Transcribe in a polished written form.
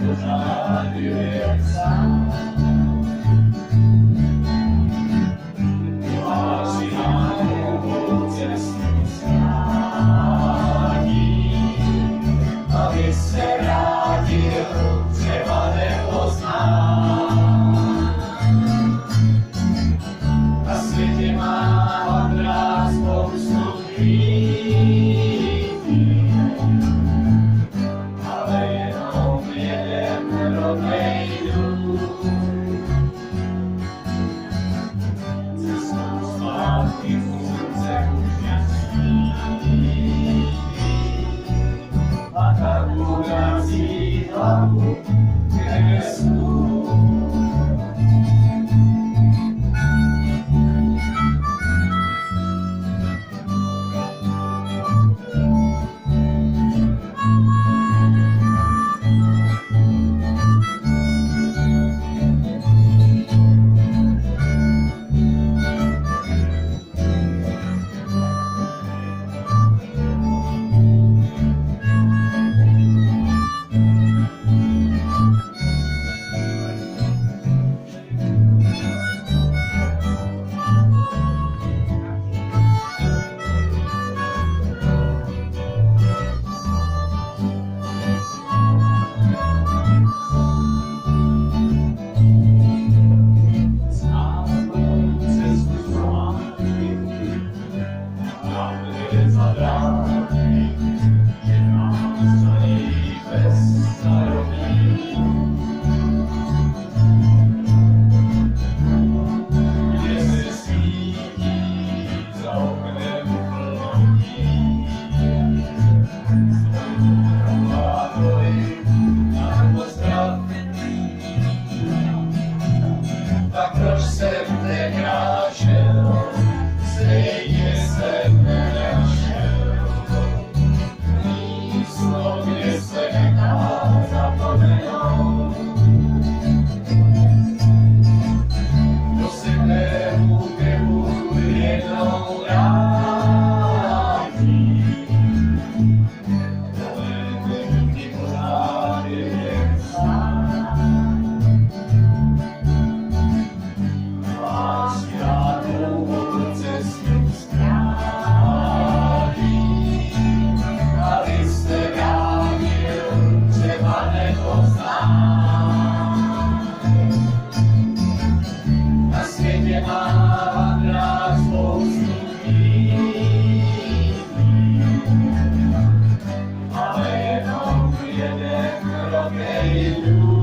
pořáduje jak sám. Tváří nám novou cestu schání, aby se vrátil, třeba nepozná. Na světě má vandrá spoustu chvílí, ale jenom jeden rodnej dům. Cestou zpátky slunce už nesvítí, a tak urazí hlavu k nebesu. Tak proč jsem nekráčel, stejně jsem nenašel místo, kde se nechá zapomenout. Kdo se k mému krvu jednou vrátí, to nebude pořád jen sám. Na světě má vandrá spoustu chvílí, ale jenom jeden rodnej dům.